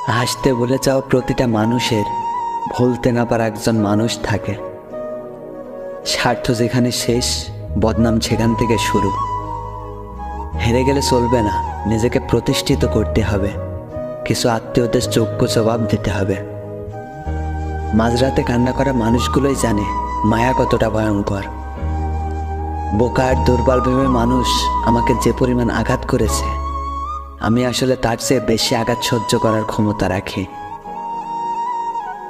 হাসতে ভুলে যাওয়া প্রতিটা মানুষের ভুলতে না পারা একজন মানুষ থাকে। স্বার্থ যেখানে শেষ, বদনাম সেখান থেকে শুরু। হেরে গেলে চলবে না, নিজেকে প্রতিষ্ঠিত করতে হবে, কিছু আত্মীয়দের যোগ্য জবাব দিতে হবে। মাঝরাতে কান্না করা মানুষগুলোই জানে মায়া কতটা ভয়ঙ্কর। বোকা আর দুর্বল ভেবে মানুষ আমাকে যে পরিমাণ আঘাত করেছে, আমি আসলে তার চেয়ে বেশি আঘাত সহ্য করার ক্ষমতা রাখি।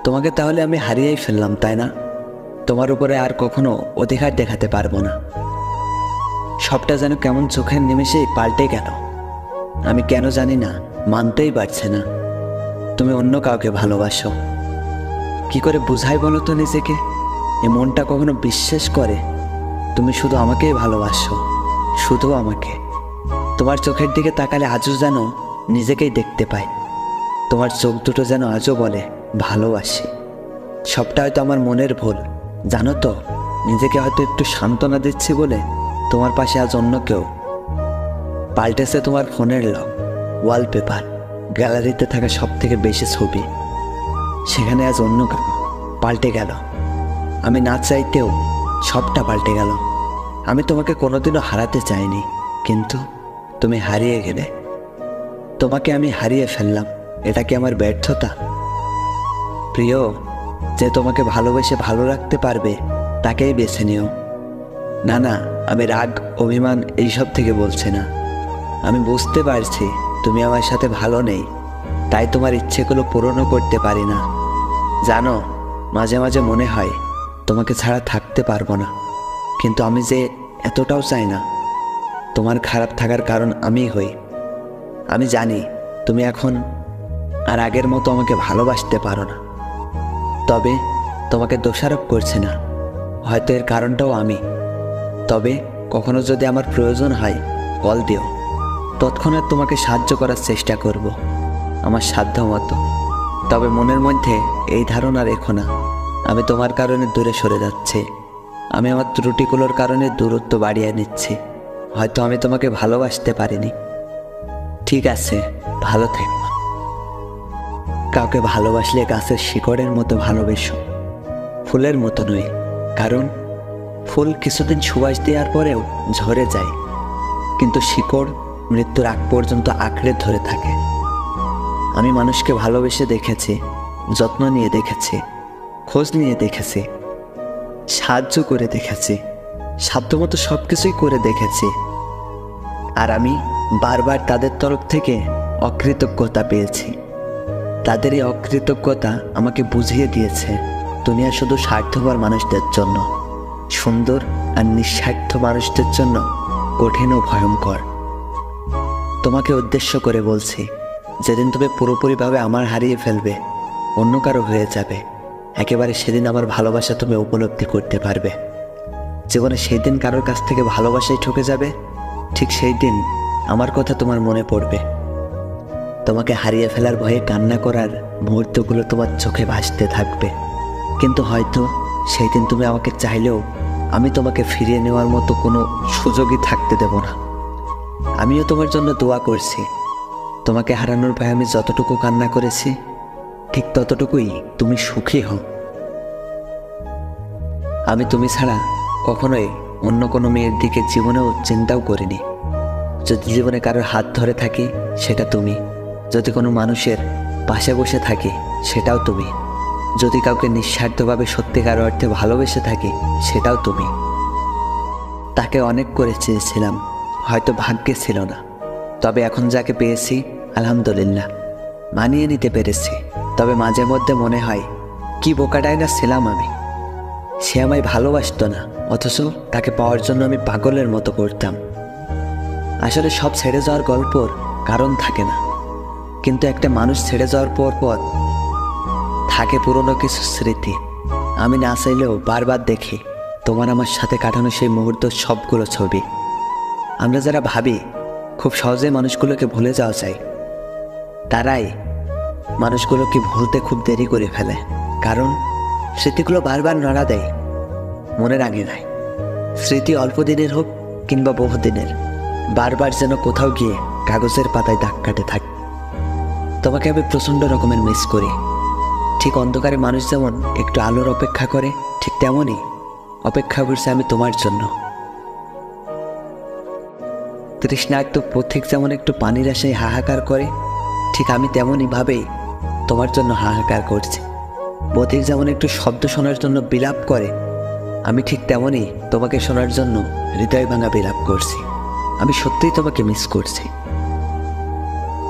তোমাকে তাহলে আমি হারিয়েই ফেললাম, তাই না? তোমার উপরে আর কখনো অধিকার দেখাতে পারবো না। সবটা যেন কেমন চোখের নিমেষেই পাল্টে গেল। আমি কেন জানি না, মানতেই পারছে না তুমি অন্য কাউকে ভালোবাসো। কি করে বুঝাই বলো তো নিজেকে? এ মনটা কখনো বিশ্বাস করে তুমি শুধু আমাকেই ভালোবাসো, শুধু আমাকে। তোমার চোখের দিকে তাকালে আজও যেন নিজেকেই দেখতে পাই। তোমার চোখ দুটো যেন আজও বলে ভালোবাসি। সবটা হয়তো আমার মনের ভুল, জানো তো। নিজেকে হয়তো একটু সান্ত্বনা দিচ্ছি বলে তোমার পাশে আজ অন্য কেউ। পাল্টেছে তোমার ফোনের লক, ওয়ালপেপার, গ্যালারিতে থাকা সব থেকে বেশি ছবি, সেখানে আজ অন্য কেউ পাল্টে গেল। আমি না চাইতেও সবটা পাল্টে গেল। আমি তোমাকে কোনোদিনও হারাতে চাইনি, কিন্তু তুমি হারিয়ে গেলে। তোমাকে আমি হারিয়ে ফেললাম, এটা কি আমার ব্যর্থতা? প্রিয়, যে তোমাকে ভালোবেসে ভালো রাখতে পারবে তাকেই বেছে নিও। না না, আমি রাগ, অভিমান এইসব থেকে বলছি না। আমি বুঝতে পারছি তুমি আমার সাথে ভালো নেই, তাই তোমার ইচ্ছেগুলো পূরণও করতে পারি না। জানো, মাঝে মাঝে মনে হয় তোমাকে ছাড়া থাকতে পারবো না, কিন্তু আমি যে এতটাও চাই না। তোমার খারাপ থাকার কারণ আমিই হই। আমি জানি তুমি এখন আর আগের মতো আমাকে ভালোবাসতে পারো না, তবে তোমাকে দোষারোপ করছে না। হয়তো এর কারণটাও আমি। তবে কখনো যদি আমার প্রয়োজন হয়, কল দিও। তৎক্ষণাৎ তোমাকে সাহায্য করার চেষ্টা করব আমার সাধ্য মতো। তবে মনের মধ্যে এই ধারণা রেখো না আমি তোমার কারণে দূরে সরে যাচ্ছি। আমি আমার ত্রুটিগুলোর কারণে দূরত্ব বাড়িয়ে নিচ্ছি। হয়তো আমি তোমাকে ভালোবাসতে পারিনি। ঠিক আছে, ভালো থেকো। কাউকে ভালোবাসলে গাছের শিকড়ের মতো ভালোবেসো, ফুলের মতো নয়। কারণ ফুল কিছুদিন সুবাস দেওয়ার পরেও ঝরে যায়, কিন্তু শিকড় মৃত্যুর আগ পর্যন্ত আঁকড়ে ধরে থাকে। আমি মানুষকে ভালোবেসে দেখেছি, যত্ন নিয়ে দেখেছি, খোঁজ নিয়ে দেখেছি, সাহায্য করে দেখেছি, সাধ্যমতো সব কিছুই করে দেখেছি। আর আমি বারবার তাদের তরফ থেকে অকৃতজ্ঞতা পেয়েছি। তাদের এই অকৃতজ্ঞতা আমাকে বুঝিয়ে দিয়েছে দুনিয়া শুধু স্বার্থপর মানুষদের জন্য, সুন্দর আর নিঃস্বার্থ মানুষদের জন্য কঠিন ও ভয়ঙ্কর। তোমাকে উদ্দেশ্য করে বলছি, যেদিন তুমি পুরোপুরিভাবে আমার হারিয়ে ফেলবে, অন্য কারো হয়ে যাবে, একেবারে সেদিন আমার ভালোবাসা তুমি উপলব্ধি করতে পারবে। জীবনে সেই দিন কারোর কাছ থেকে ভালোবাসায় ঠকে যাবে, ঠিক সেই দিন আমার কথা তোমার মনে পড়বে। তোমাকে হারিয়ে ফেলার ভয়ে কান্না করার মুহূর্তগুলো তোমার চোখে ভাসতে থাকবে, কিন্তু হয়তো সেই দিন তুমি আমাকে চাইলেও আমি তোমাকে ফিরিয়ে নেওয়ার মতো কোনো সুযোগই থাকতে দেব না। আমিও তোমার জন্য দোয়া করছি। তোমাকে হারানোর ভয়ে আমি যতটুকু কান্না করেছি, ঠিক ততটুকুই তুমি সুখী হও। আমি তুমি ছাড়া কখনোই অন্য কোনো মেয়ের দিকে জীবনেও চিন্তাও করিনি। যদি জীবনে কারোর হাত ধরে থাকি, সেটা তুমি। যদি কোনো মানুষের পাশে বসে থাকি, সেটাও তুমি। যদি কাউকে নিঃস্বার্থভাবে সত্যিকার অর্থে ভালোবেসে থাকি, সেটাও তুমি। তাকে অনেক করে চেয়েছিলাম, হয়তো ভাগ্যে ছিল না, তবে এখন যাকে পেয়েছি আলহামদুলিল্লাহ, মানিয়ে নিতে পেরেছি। তবে মাঝে মধ্যে মনে হয় কি বোকাটাই না ছিলাম আমি। সে আমায় ভালোবাসতো না, অথচ তাকে পাওয়ার জন্য আমি পাগলের মতো করতাম। আসলে সব ছেড়ে যাওয়ার গল্পর কারণ থাকে না, কিন্তু একটা মানুষ ছেড়ে যাওয়ার পর থাকে পুরনো কিছু স্মৃতি। আমি না চাইলেও বারবার দেখি তোমার আমার সাথে কাটানো সেই মুহূর্ত, সবগুলো ছবি। আমরা যারা ভাবি খুব সহজে মানুষগুলোকে ভুলে যাওয়া চাই, তারাই মানুষগুলোকে ভুলতে খুব দেরি করে ফেলে। কারণ স্মৃতিগুলো বারবার নাড়া দেয় মনের আঙিনায়। স্মৃতি অল্প দিনের হোক কিংবা বহুদিনের, বারবার যেন কোথাও গিয়ে কাগজের পাতায় দাগ কাটে থাকে। তোমাকে আমি প্রচণ্ড রকমের মিস করি। ঠিক অন্ধকারে মানুষ যেমন একটু আলোর অপেক্ষা করে, ঠিক তেমনই অপেক্ষা করছি আমি তোমার জন্য। তৃষ্ণার্ত পথিক যেমন একটু পানির আশায় হাহাকার করে, ঠিক আমি তেমনই ভাবেই তোমার জন্য হাহাকার করছি। পথিক যেমন একটু শব্দ শোনার জন্য বিলাপ করে, আমি ঠিক তেমনই তোমাকে শোনার জন্য হৃদয় ভাঙা বিলাপ করছি। আমি সত্যিই তোমাকে মিস করছি।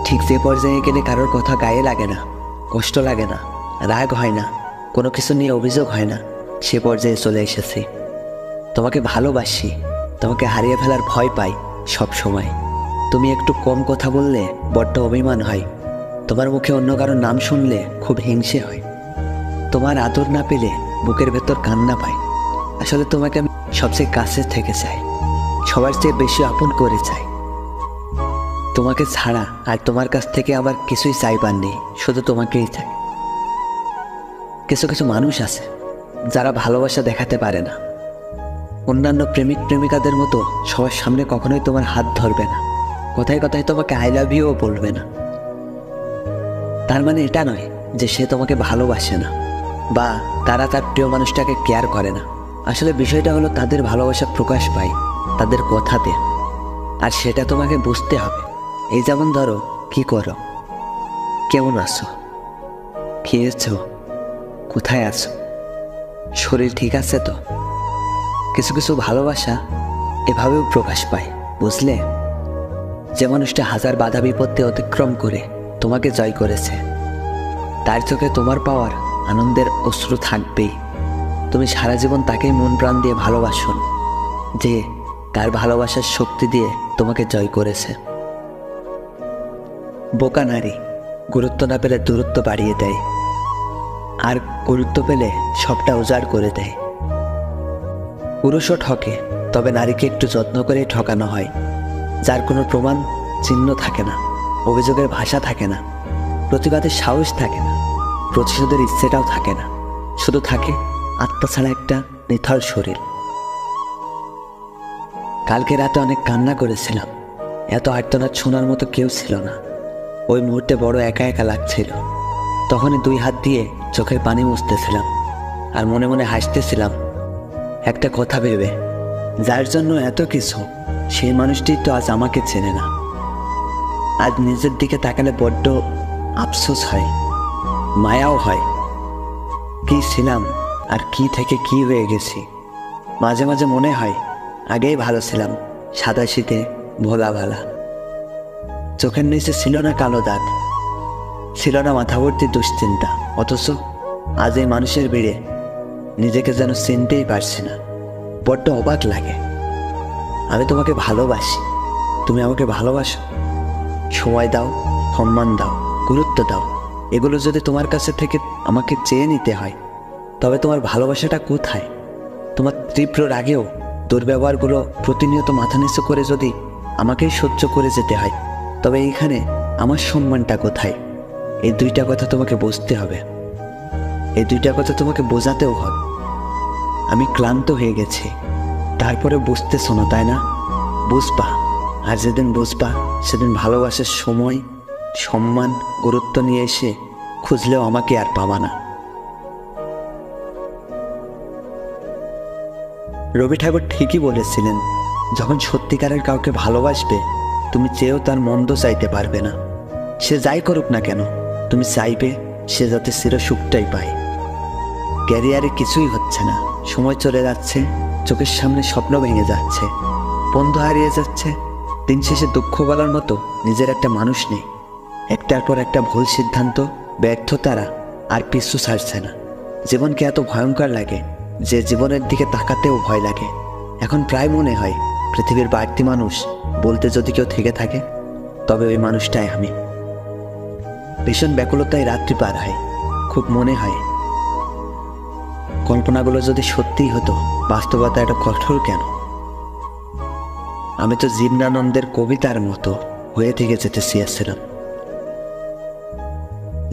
ঠিক যে পর্যায়ে গেলে কারোর কথা গায়ে লাগে না, কষ্ট লাগে না, রাগ হয় না, কোনো কিছু নিয়ে অভিযোগ হয় না, সে পর্যায়ে চলে এসেছি। তোমাকে ভালোবাসি, তোমাকে হারিয়ে ফেলার ভয় পাই সব সময়। তুমি একটু কম কথা বললে বড্ড অভিমান হয়, তোমার মুখে অন্য কারোর নাম শুনলে খুব হিংসে হয়, তোমার আদর না পেলে বুকের ভেতর কান্না পায়। আসলে তোমাকে আমি সবচেয়ে কাছে থেকে চাই, সবার চেয়ে বেশি আপন করে চাই। তোমাকে ছাড়া আর তোমার কাছ থেকে আমার কিছুই চাইবার নেই, শুধু তোমাকেই চাই। কিছু কিছু মানুষ আছে যারা ভালোবাসা দেখাতে পারে না, অন্যান্য প্রেমিক প্রেমিকাদের মতো সবার সামনে কখনোই তোমার হাত ধরবে না, কথায় কথায় তোমাকে আই লাভ ইউও বলবে না। তার মানে এটা নয় যে সে তোমাকে ভালোবাসে না বা তারা তার প্রিয় মানুষটাকে কেয়ার করে না। আসলে বিষয়টা হলো তাদের ভালোবাসা প্রকাশ পায় তাদের কথাতে, আর সেটা তোমাকে বুঝতে হবে। এই যেমন ধরো, কি করো, কেমন আছো, খেয়েছো, কোথায় আছো, শরীর ঠিক আছে তো। কিছু কিছু ভালোবাসা এভাবেও প্রকাশ পায়, বুঝলে? যে মানুষটা হাজার বাধা বিপত্তি অতিক্রম করে তোমাকে জয় করেছে, তার চোখে তোমার পাওয়ার আনন্দের অশ্রু থাকবেই। তুমি সারা জীবন তাকেই মন প্রাণ দিয়ে ভালোবাসো, যে তার ভালোবাসার শক্তি দিয়ে তোমাকে জয় করেছে। বোকা নারী গুরুত্ব না পেলে দূরত্ব বাড়িয়ে দেয়, আর গুরুত্ব পেলে সবটা উজাড় করে দেয়। পুরুষও ঠকে, তবে নারীকে একটু যত্ন করেই ঠকানো হয়, যার কোনো প্রমাণ চিহ্ন থাকে না, অভিযোগের ভাষা থাকে না, প্রতিবাদের সাহস থাকে না, প্রতিশোধের ইচ্ছেটাও থাকে না, শুধু থাকে আত্মা ছাড়া একটা নিথর শরীর। কালকে রাতে অনেক কান্না করেছিলাম, এত আর্তনাদ শোনার মতো কেউ ছিল না। ওই মুহূর্তে বড় একা একা লাগছিল। তখনই দুই হাত দিয়ে চোখের পানি মুছতেছিলাম আর মনে মনে হাসতেছিলাম একটা কথা ভেবে, যার জন্য এত কিছু, সেই মানুষটি তো আজ আমাকে চেনে না। আজ নিজের দিকে তাকালে বড্ড আফসোস হয়, মায়াও হয়। কি ছিলাম আর কি থেকে কি হয়ে গেছি। মাঝে মাঝে মনে হয় আগেই ভালো ছিলাম, সাদা শীতে ভোলা ভালা। চোখের নিচে ছিল না কালো দাগ, ছিল না মাথাভর্তি দুশ্চিন্তা, অথচ আজ এই মানুষের ভিড়ে নিজেকে যেন চিনতেই পারছি না। বড্ড অবাক লাগে। আমি তোমাকে ভালোবাসি, তুমি আমাকে ভালোবাসো। সময় দাও, সম্মান দাও, গুরুত্ব দাও। এগুলো যদি তোমার কাছে থেকে আমাকে চেয়ে নিতে হয়, তবে তোমার ভালোবাসাটা কোথায়? তোমার তীব্র রাগেও দুর্ব্যবহারগুলো প্রতিনিয়ত মাথা নিচু করে যদি আমাকেই সহ্য করে যেতে হয়, তবে এইখানে আমার সম্মানটা কোথায়? এই দুইটা কথা তোমাকে বুঝতে হবে, এই দুইটা কথা তোমাকে বোঝাতেও হবে। আমি ক্লান্ত হয়ে গেছি, তারপরে বুঝতেছো না, তাই না? বুঝবা, আর যেদিন বুঝবা সেদিন ভালোবাসার সময়, সম্মান, গুরুত্ব নিয়ে এসে খুঁজলেও আমাকে আর পাবা না। রবি ঠাকুর ঠিকই বলেছিলেন, যখন সত্যিকারের কাউকে ভালোবাসবে, তুমি চেয়েও তার মন্দ চাইতে পারবে না। সে যাই করুক না কেন, তুমি চাইবে সে যাতে চিরসুখটাই পায়। ক্যারিয়ারে কিছুই হচ্ছে না, সময় চলে যাচ্ছে, চোখের সামনে স্বপ্ন ভেঙে যাচ্ছে, বন্ধু হারিয়ে যাচ্ছে। দিন শেষে দুঃখ বলার মতো নিজের একটা মানুষ নেই। একটার পর একটা ভুল সিদ্ধান্ত, ব্যর্থতারা আর পিছু ছাড়ছে না। জীবনকে এত ভয়ঙ্কর লাগে যে জীবনের দিকে তাকাতেও ভয় লাগে। এখন প্রায় মনে হয় পৃথিবীর বাড়তি মানুষ বলতে যদি কেউ থেকে থাকে, তবে ওই মানুষটাই আমি। ভীষণ ব্যাকুলতায় রাত্রি পার হয়, খুব মনে হয় কল্পনাগুলো যদি সত্যিই হতো, বাস্তবতা এত কঠোর কেন? আমি তো জীবনানন্দের কবিতার মতো হয়ে থেকে যেতে চেয়েছিলাম।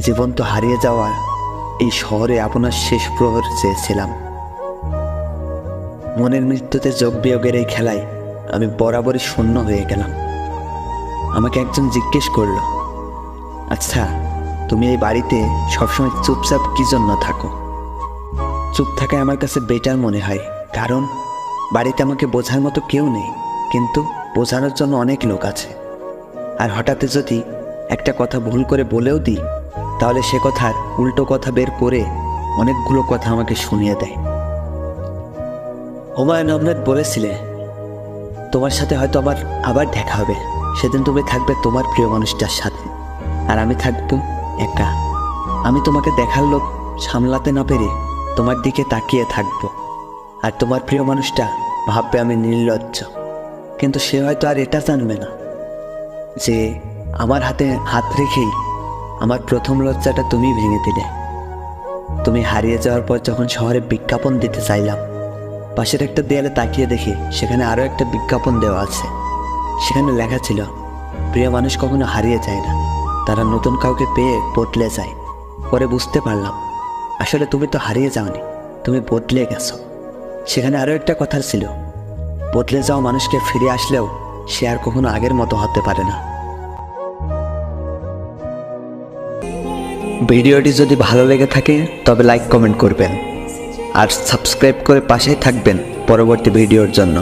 জীবন তো হারিয়ে যাওয়ার এই শহরে আপনার শেষ প্রহর চেয়েছিলাম। মনের মৃত্যুতে যোগ বিয়োগের এই খেলায় আমি বরাবরই শূন্য হয়ে গেলাম। আমাকে একজন জিজ্ঞেস করলো, আচ্ছা তুমি এই বাড়িতে সবসময় চুপচাপ কি জন্য থাকো? চুপ থাকায় আমার কাছে বেটার মনে হয়, কারণ বাড়িতে আমাকে বোঝার মতো কেউ নেই, কিন্তু বোঝানোর জন্য অনেক লোক আছে। আর হঠাৎ যদি একটা কথা ভুল করে বলেও দিই, তাহলে সে কথার উল্টো কথা বের করে অনেকগুলো কথা আমাকে শুনিয়ে দেয়। হুমায়ুন আহমেদ বলেছিলে, তোমার সাথে হয়তো আবার দেখা হবে। সেদিন তুমি থাকবে তোমার প্রিয় মানুষটার সাথে, আর আমি থাকবো একা। আমি তোমাকে দেখার লোক সামলাতে না পেরে তোমার দিকে তাকিয়ে থাকবো, আর তোমার প্রিয় মানুষটা ভাববে আমি নির্লজ্জ। কিন্তু সে হয়তো আর এটা জানবে না যে আমার হাতে হাত রেখেই আমার প্রথম লজ্জাটা তুমি ভেঙে দিলে। তুমি হারিয়ে যাওয়ার পর যখন শহরে বিজ্ঞাপন দিতে চাইলাম, পাশের একটা দেয়ালে তাকিয়ে দেখি সেখানে আরও একটা বিজ্ঞাপন দেওয়া আছে। সেখানে লেখা ছিল, প্রিয় মানুষ কখনো হারিয়ে যায় না, তারা নতুন কাউকে পেয়ে বদলে যায়। পরে বুঝতে পারলাম, আসলে তুমি তো হারিয়ে যাওনি, তুমি বদলে গেছো। সেখানে আরও একটা কথা ছিল, বদলে যাওয়া মানুষকে ফিরে আসলেও সে আর কখনো আগের মতো হতে পারে না। ভিডিওটি যদি ভালো লেগে থাকে তবে লাইক কমেন্ট করবেন, আর সাবস্ক্রাইব করে পাশেই থাকবেন পরবর্তী ভিডিওর জন্য।